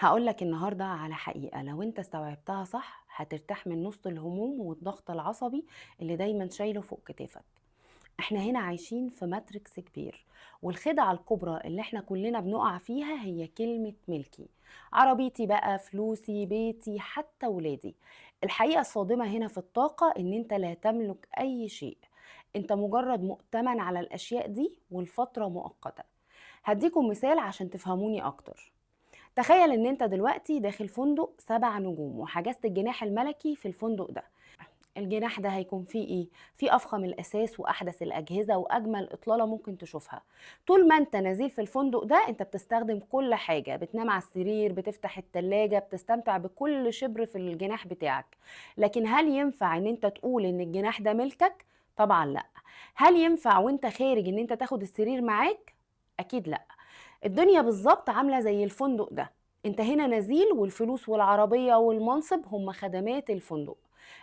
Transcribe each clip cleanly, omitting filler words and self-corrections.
هقولك النهاردة على حقيقة لو انت استوعبتها صح هترتاح من نص الهموم والضغط العصبي اللي دايما شايله فوق كتافك. احنا هنا عايشين في ماتريكس كبير، والخدعة الكبرى اللي احنا كلنا بنقع فيها هي كلمة ملكي. عربيتي بقى، فلوسي، بيتي، حتى ولادي. الحقيقة الصادمة هنا في الطاقة ان انت لا تملك اي شيء. انت مجرد مؤتمن على الاشياء دي والفترة مؤقتة. هديكم مثال عشان تفهموني اكتر. تخيل ان انت دلوقتي داخل فندق 7 نجوم وحجزت الجناح الملكي في الفندق ده. الجناح ده هيكون فيه ايه؟ فيه افخم الاساس واحدث الاجهزه واجمل اطلاله ممكن تشوفها. طول ما انت نازل في الفندق ده انت بتستخدم كل حاجه، بتنام على السرير، بتفتح التلاجة، بتستمتع بكل شبر في الجناح بتاعك. لكن هل ينفع ان انت تقول ان الجناح ده ملكك؟ طبعا لا. هل ينفع وانت خارج ان انت تاخد السرير معاك؟ اكيد لا. الدنيا بالظبط عاملة زي الفندق ده. انت هنا نزيل، والفلوس والعربية والمنصب هم خدمات الفندق.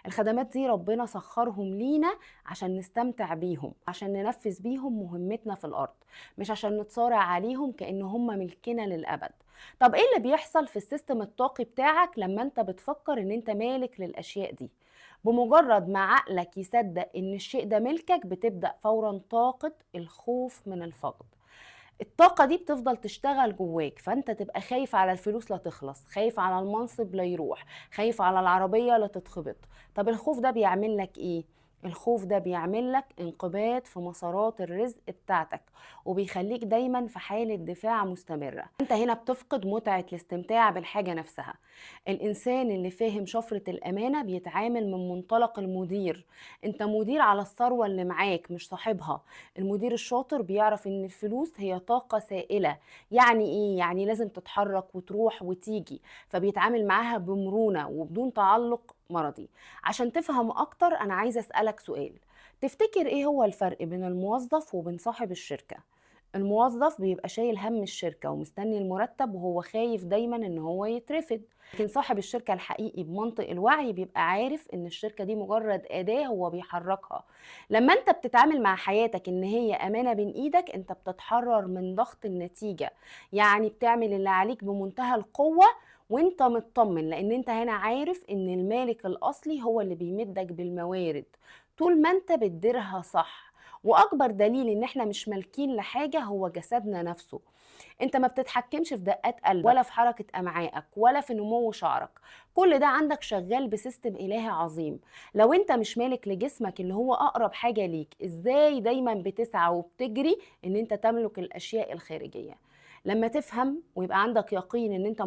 الخدمات دي ربنا سخرهم لينا عشان نستمتع بيهم، عشان ننفذ بيهم مهمتنا في الأرض، مش عشان نتصارع عليهم كأن هم ملكنا للأبد. طب ايه اللي بيحصل في السيستم الطاقي بتاعك لما انت بتفكر ان انت مالك للأشياء دي؟ بمجرد ما عقلك يصدق ان الشيء ده ملكك بتبدأ فورا طاقة الخوف من الفقد. الطاقة دي بتفضل تشتغل جواك، فانت تبقى خايف على الفلوس لا تخلص، خايف على المنصب لا يروح، خايف على العربية لا تتخبط. طب الخوف ده بيعمل لك ايه؟ الخوف ده بيعمل لك انقباض في مسارات الرزق بتاعتك، وبيخليك دايما في حالة دفاع مستمرة. انت هنا بتفقد متعة الاستمتاع بالحاجة نفسها. الانسان اللي فاهم شفرة الامانة بيتعامل من منطلق المدير. انت مدير على الثروة اللي معاك مش صاحبها. المدير الشاطر بيعرف ان الفلوس هي طاقة سائلة. يعني ايه؟ يعني لازم تتحرك وتروح وتيجي، فبيتعامل معاها بمرونة وبدون تعلق مرضي. عشان تفهم اكتر انا عايزة اسألك سؤال. تفتكر ايه هو الفرق بين الموظف وبين صاحب الشركة؟ الموظف بيبقى شايل هم الشركة ومستني المرتب وهو خايف دايما ان هو يترفد. لكن صاحب الشركة الحقيقي بمنطق الوعي بيبقى عارف ان الشركة دي مجرد أداة هو بيحركها. لما انت بتتعامل مع حياتك ان هي امانة بين ايدك انت بتتحرر من ضغط النتيجة. يعني بتعمل اللي عليك بمنتهى القوة، وانت مطمن لان انت هنا عارف ان المالك الاصلي هو اللي بيمدك بالموارد طول ما انت بتديرها صح. واكبر دليل ان احنا مش مالكين لحاجة هو جسدنا نفسه. انت ما بتتحكمش في دقات قلبك ولا في حركة امعائك ولا في نمو شعرك. كل ده عندك شغال بسيستم الهي عظيم. لو انت مش مالك لجسمك اللي هو اقرب حاجة ليك، ازاي دايما بتسعى وبتجري ان انت تملك الاشياء الخارجية؟ لما تفهم ويبقى عندك يقين ان انت